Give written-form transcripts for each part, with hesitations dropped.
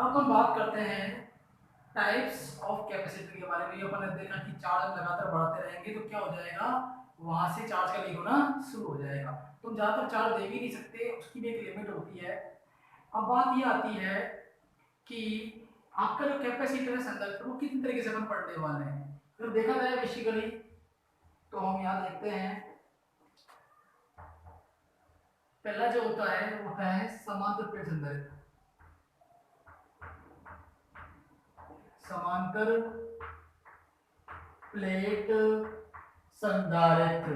अब हम बात करते हैं टाइप्स ऑफ कैपेसिटर के बारे में। ये अपन ने देखा कि चार्ज लगातार बढ़ाते रहेंगे तो क्या हो जाएगा, वहां से चार्ज का लीक होना शुरू हो जाएगा। तुम ज्यादातर चार्ज दे भी नहीं सकते, उसकी भी एक लिमिट होती है। अब बात ये आती है कि आपका जो कैपेसिटर है संदर्भ वो कितने तरीके से अपन पढ़ने वाले हैं। तो देखा जाए बेसिकली तो हम यहाँ देखते हैं, पहला जो होता है वो है समांतर प्लेट संधारित्र। समांतर प्लेट संधारित्र,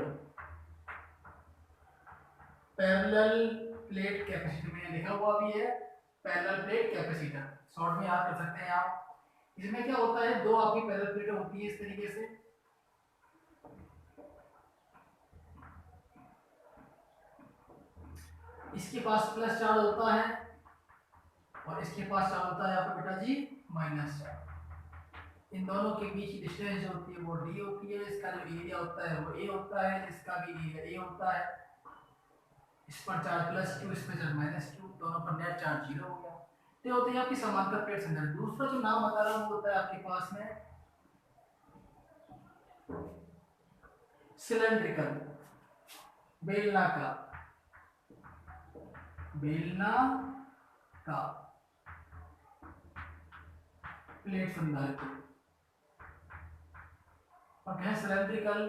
पैरेलल प्लेट कैपेसिटर में लिखा हुआ भी है, पैरेलल प्लेट कैपेसिटर शॉर्ट में याद कर सकते हैं आप। इसमें क्या होता है, दो आपकी पैरेलल प्लेटें होती है इस तरीके से, इसके पास प्लस चार्ज होता है और इसके पास चार्ज होता है आपका बेटा जी माइनस चार्ज। इन दोनों के बीच की डिस्टेंस जो होती है वो डी होती है, इसका जो एरिया होता है वो ए होता है, इसका भी एरिया ए होता है। इस पर चार्ज प्लस क्यू, इस पर चार्ज माइनस क्यू, दोनों पर नेट चार्ज जीरो हो गया। तो होती है आपकी समांतर प्लेट संधारित्र। दूसरा जो नाम बता रहा हूँ वो होता है आपके पास में सिलेंड्रिकल, बेलनाकार, बेलनाकार प्लेट संधारित्र। और क्या है सिलेंड्रिकल,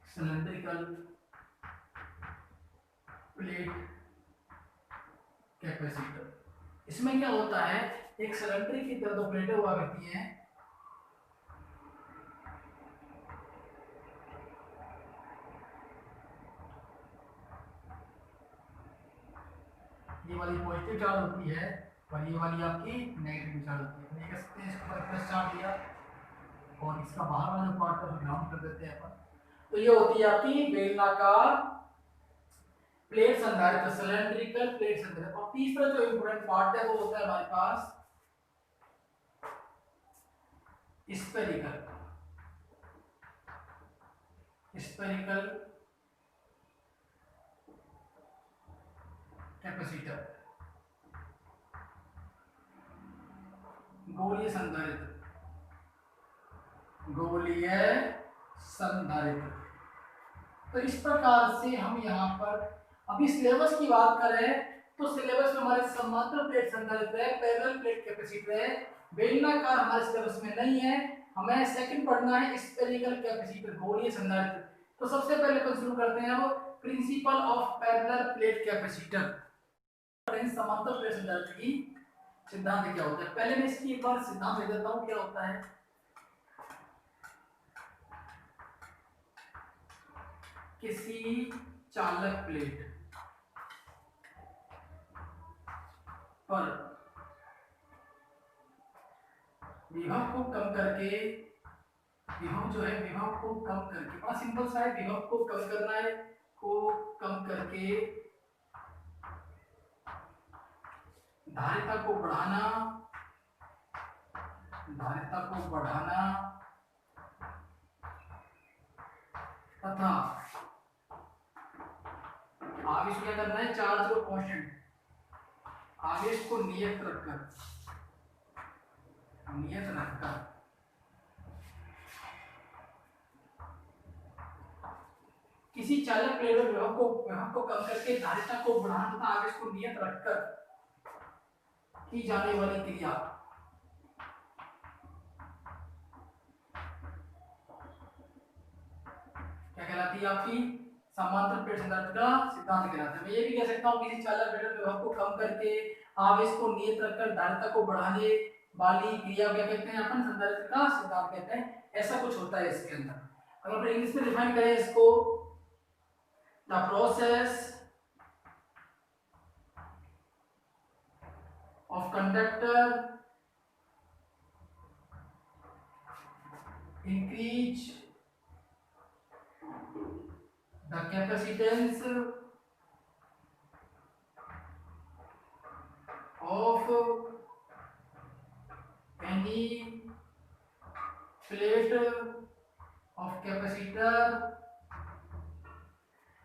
सिलेंड्रिकल प्लेट कैपेसिटर। इसमें क्या होता है, एक सिलेंडर की तरह दो प्लेटें हुआ करती हैं, ये वाली पॉजिटिव चार्ज होती है और ये वाली आपकी नेगेटिव चार्ज होती है। ये कह सकते हैं इसके ऊपर प्लस चार्ज लिया और इसका बाहर वाला जो पार्ट है ग्राउंड कर देते हैं अपन। तो ये होती है आपकी बेलनाकार प्लेट संधारित्र, सिलेंड्रिकल प्लेट संधारित्र। और तीसरा जो इंपॉर्टेंट पार्ट है वो होता है हमारे पास स्फेरिकल, स्फेरिकल कैपेसिटर, गोलीय संधारित्र, गोलीय संधारित्र। तो इस प्रकार से हम यहाँ पर अभी सिलेबस की बात करें तो सिलेबस में हमारे समांतर प्लेट संधारित्र है, पैरेलल प्लेट कैपेसिटर है, बेलनाकार हमारे सिलेबस में नहीं है। हमें सेकंड पढ़ना है स्फेरिकल कैपेसिटर, गोलीय संधारित्र। तो सबसे पहले अपन शुरू करते हैं अब principle of parallel plate capacitor, समांतर प्लेट संधारित्र की सिद्धांत क्या होता है। पहले मैं इसकी एक बार सिद्धांत दे देता हूं क्या होता है। किसी चालक प्लेट पर विभव को कम करके, विभव जो है विभव को कम करके, बड़ा सिंपल सा है, विभव को कम करना है, को कम करके धारिता को बढ़ाना, धारिता को बढ़ाना तथा आवेश क्या करना है, चार्ज को कांस्टेंट, आवेश को नियत रखकर, नियत रखकर किसी चालक प्लेट में विभव को कम करके धारिता को बढ़ाना तथा आवेश को नियत रखकर की जाने वाली क्रिया क्या कहलाती है, आपकी समांतर प्लेट संधारित्र का सिद्धांत कहलाता है। मैं ये भी कह सकता हूँ किसी चालक प्लेट में विभव को कम करके आवेश को नियत रखकर धारिता को बढ़ाने वाली क्रिया क्या कहते हैं, अपन संधारित्र का सिद्धांत कहते हैं। ऐसा कुछ होता है इसके अंदर। अगर इंग्लिश में डिफाइन करें इसको, the process of conductor increase the capacitance of any plate of capacitor,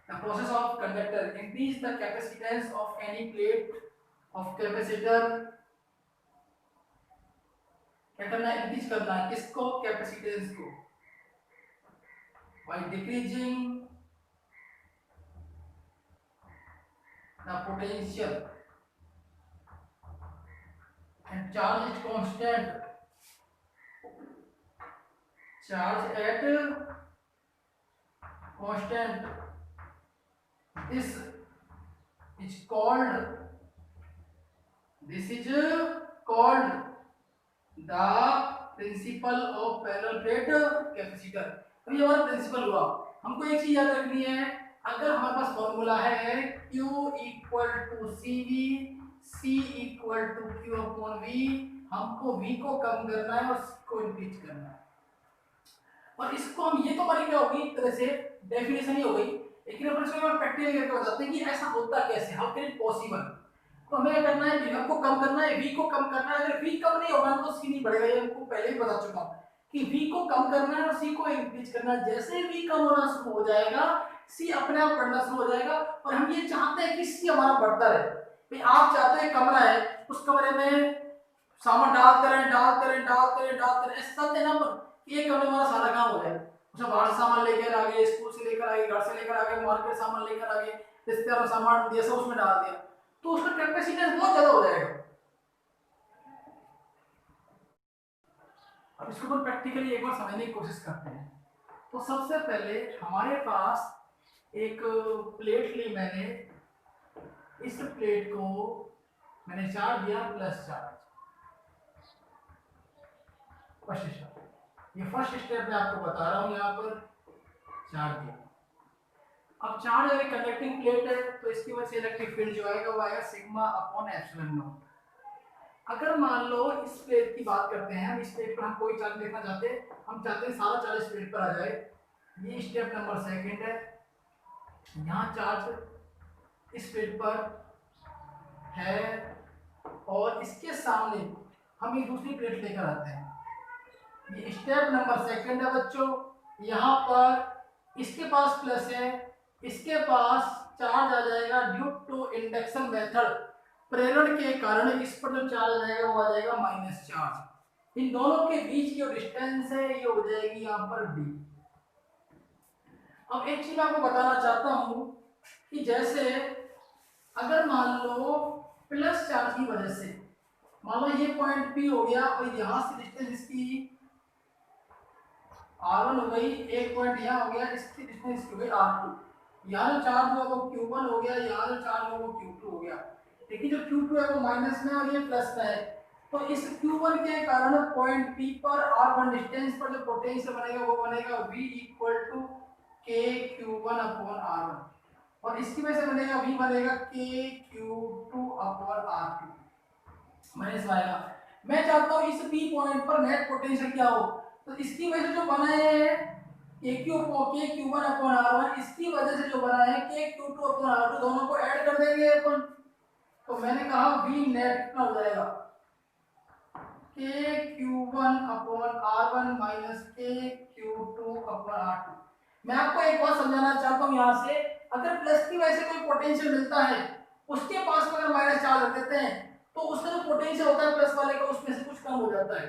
the process of conductor, increase the capacitance of any plate of capacitor. क्या करना है, इंक्रीज करना है किसको, कैपेसिटेंस को, by decreasing the potential and charge is constant, charge at constant. This is called the principle of parallel plate capacitor. तो ये हमारा प्रिंसिपल हुआ। हमको एक चीज याद रखनी है, अगर हमारे पास फॉर्मूला है Q equal to CV, C equal to Q upon V, हमको V को कम करना है और C को इंक्रीज करना है। और इसको हम, ये तो हमारी क्या होगी, एक तरह से डेफिनेशन ही हो गई, लेकिन अपन इसको प्रैक्टिकली करके बताते हैं कि ऐसा होता कैसे, हाउ कैन इट पॉसिबल। तो हमें क्या करना है, V को कम करना है, V को कम करना है। अगर V कम नहीं होगा तो C नहीं बढ़ेगा, ये हमको पहले ही बता चुका हूं कि V को कम करना है और C को इंक्रीज करना है। जैसे V कम होना शुरू हो जाएगा, C अपने आप बढ़ना शुरू हो जाएगा। और हम ये चाहते हैं कि C हमारा बढ़ता रहे। भाई आप चाहते हैं कमरा है, उस कमरे में सामान डालते रहे ऐसा चलते ना, ये कमरे में हमारा सारा काम हो जाए। उसमें बाहर से सामान लेकर आ गए, स्कूल से लेकर आ गए, घर से लेकर आ गए, मार्केट सामान लेकर आ गए, रिश्तेदारों सामान दिया, सब उसमें डाल दिया, तो उसका कैपेसिटेंस बहुत ज्यादा हो जाएगा। अब इसको अपन प्रैक्टिकली एक बार समझने की कोशिश करते हैं। तो सबसे पहले हमारे पास एक प्लेट ली मैंने, इस प्लेट को मैंने चार्ज दिया प्लस चार्ज, फर्स्ट स्टेप। ये फर्स्ट स्टेप मैं आपको बता रहा हूं, यहाँ पर चार्ज दिया। अब चार्ज अगर कंडक्टिंग प्लेट है तो इसकी वजह से इलेक्ट्रिक फील्ड जो आएगा वो आएगा सिग्मा अपॉन एप्सिलॉन नॉट। अगर मान लो इस प्लेट की बात करते हैं, इस प्लेट पर हम कोई चार्ज देखना चाहते हैं, हम चाहते हैं सारा चार्ज इस प्लेट पर आ जाए। ये स्टेप नंबर सेकंड है। यहाँ चार्ज इस प्लेट पर है और इसके सामने हम एक दूसरी प्लेट लेकर आते हैं। ये स्टेप नंबर सेकंड है बच्चों। यहाँ पर इसके पास प्लस है, इसके पास चार्ज आ जाएगा ड्यू टू इंडक्शन मेथड, प्रेरण के कारण इस पर जो चार्ज आ जाएगा वो आ जाएगा माइनस चार्ज। इन दोनों के बीच की जो डिस्टेंस है ये हो जाएगी यहाँ पर d। अब एक चीज आपको बताना चाहता हूं कि जैसे अगर मान लो प्लस चार्ज की वजह से, मान लो ये पॉइंट P हो गया और यहां से डिस्टेंस इसकी R1 हो गई, एक पॉइंट यहाँ हो गया, इसकी डिस्टेंस हो गई R2। यहाँ जो चार्ज हुआ वो Q1 हो गया, यहाँ जो चार्ज हुआ वो Q2 हो गया। लेकिन जो Q2 है वो माइनस में और ये प्लस में है, तो इस Q1 के कारण पॉइंट P पर R1 डिस्टेंस पर जो पोटेंशियल बनेगा वो बनेगा V equal to KQ1 upon R1, और इसकी वजह से बनेगा V बनेगा KQ2 अपॉन R2 माइनस आएगा। मैं चाहता हूँ इस P पॉइंट पर नेट पोटेंशियल क्या हो, तो इसकी वजह से जो बना है KQ1 अपॉन R1, इसकी वजह से जो बना है KQ2 अपॉन R2, दोनों को ऐड कर देंगे अपन। तो मैंने कहा V नेट कितना हो जाएगा, KQ1 upon R1 minus KQ2 upon R2। मैं आपको एक बात समझाना चाहता हूँ, यहाँ से अगर प्लस की वजह से कोई पोटेंशियल मिलता है, उसके पास में अगर माइनस चार्ज रख देते हैं तो उसका जो पोटेंशियल होता है प्लस वाले का उसमें से कुछ कम हो जाता है।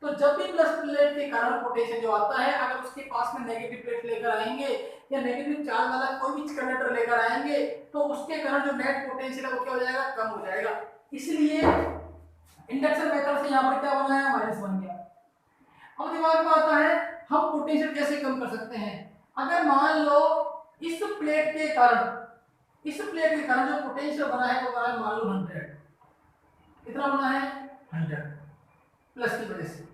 तो जब भी प्लस प्लेट के कारण पोटेंशियल जो आता है, अगर उसके पास में नेगेटिव प्लेट लेकर आएंगे या नेगेटिव चार्ज वाला कोई भी कंडक्टर लेकर आएंगे तो उसके कारण जो नेट पोटेंशियल है वो क्या हो जाएगा, कम हो जाएगा। इसलिए इंडक्शन मेथड से यहाँ पर क्या बना है, माइनस बन गया। अब दिमाग में आता है हम पोटेंशियल कैसे कम कर सकते हैं। अगर मान लो इस प्लेट के कारण जो पोटेंशियल बना है वो बना है मान लो 100, कितना बना है 100 प्लस की वजह से,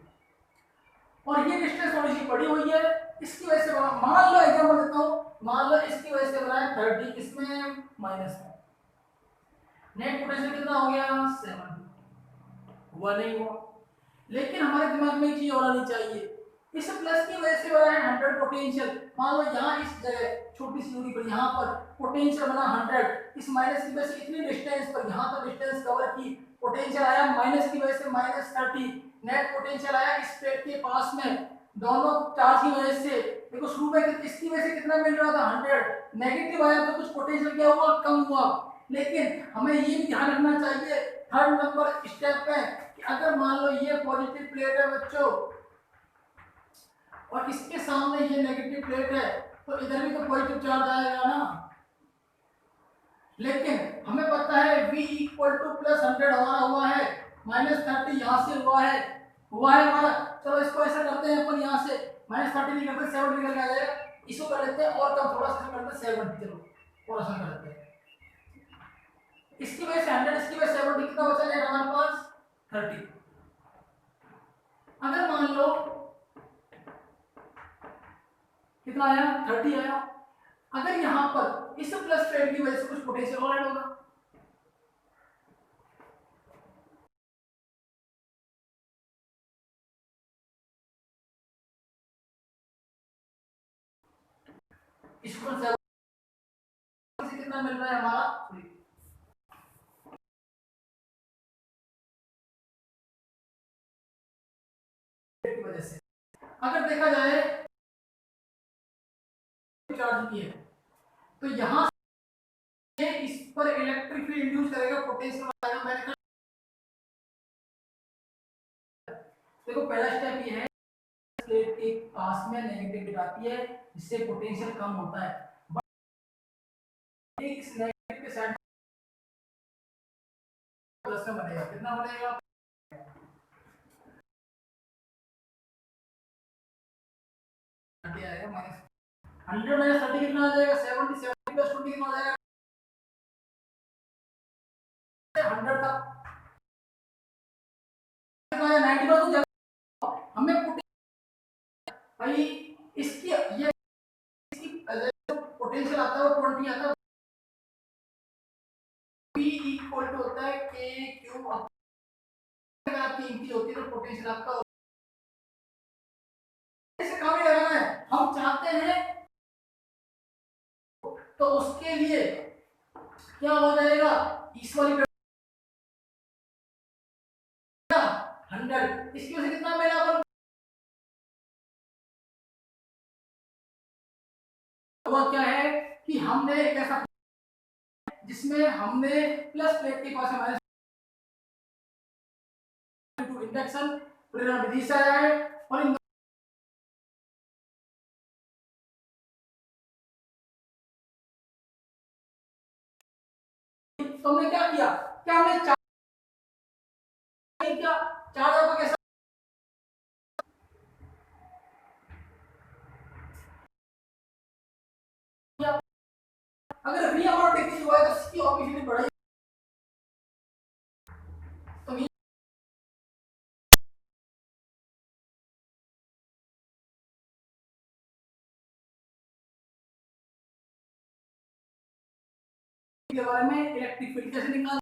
और ये डिस्टेंस थोड़ी सी बड़ी हुई है, इसकी वजह से बना, मान लो एग्जांपल देता हूं, मान लो इसकी वजह से बना है 30, इसमें माइनस में, नेट पोटेंशियल कितना हो गया 7, हुआ नहीं हुआ। लेकिन हमारे दिमाग में एक चीज और आनी चाहिए, इस प्लस की वजह से बना है 100 पोटेंशियल, मान लो यहाँ इस जगह छोटी सी दूरी पर यहाँ पर पोटेंशियल बना 100, इस माइनस की वजह से इतनी डिस्टेंस पर यहाँ तक डिस्टेंस कवर की, पोटेंशियल आया माइनस की वजह से -30, नेट पोटेंशियल आया इस प्लेट के पास में, दोनों चार्ज की वजह से देखो शुरू में इसकी वजह से कितना मिल रहा था 100, नेगेटिव आया तो कुछ पोटेंशियल क्या हुआ, कम हुआ। लेकिन हमें ये भी ध्यान रखना चाहिए थर्ड नंबर स्टेप पे कि अगर मान लो ये पॉजिटिव प्लेट है बच्चों और इसके सामने ये नेगेटिव प्लेट है तो इधर भी तो पॉजिटिव चार्ज आएगा ना। लेकिन हमें पता है V इक्वल टू प्लस 100 हमारा हुआ है, -30 यहाँ से हुआ है हमारा। चलो इसको ऐसा करते हैं अपन, यहाँ से -30 निकल कर 70 निकल के आ जाएगा, इसको कर लेते हैं और कम थोड़ा सा करते हैं 70, चलो थोड़ा सा कर लेते हैं। इसकी वजह से 100, इसकी वजह से 70, कितना बचा जाएगा हमारे पास 30। अगर मान लो कितना आया 30 आया, अगर यहाँ पर इस प्लस प्लेट की वजह से कुछ पोटेंशियल और ऐड होगा, इसको कितना मिल रहा है हमारा की वजह से। अगर देखा जाए चार्ज की है तो यहाँ से इस पर इलेक्ट्रिक फील्ड इंड्यूस करेगा, पोटेंशियल आएगा। मैंने देखो पहला स्टेप ये है प्लेट के पास में नेगेटिव आती है जिससे पोटेंशियल कम होता है, बट इस नेगेटिव के साइड प्लस में बनेगा, कितना बनेगा आएगा -100 -30 कितना आ जाएगा 70, 70 प्लस 20 कितना आ जाएगा 100 था, 90 पर तो हमें भाई इसकी ये इसकी पोटेंशियल आता है वो 20 आता है। P इक्वल टू होता है K क्यूब, अगर आपकी इनकी होती है तो पोटेंशियल आपका ऐसे काम ही लगाना है हम चाहते हैं, तो उसके लिए क्या हो जाएगा इस वाली 100, इसकी वजह से कितना मिला अपन हुआ क्या है कि हमने एक ऐसा जिसमें हमने प्लस प्लेट के पास हमारे इंडक्शन प्रेरण विधि से आया है और इन तो हमने क्या किया, क्या हमने चार्ज किया, चार्ज आपका कैसा किया, अगर V हमारा डिक्रीज हुआ है तो इसकी ऑब्वियसली बढ़ेगी, तो V के बारे में इलेक्ट्रिक फील्ड कैसे निकाल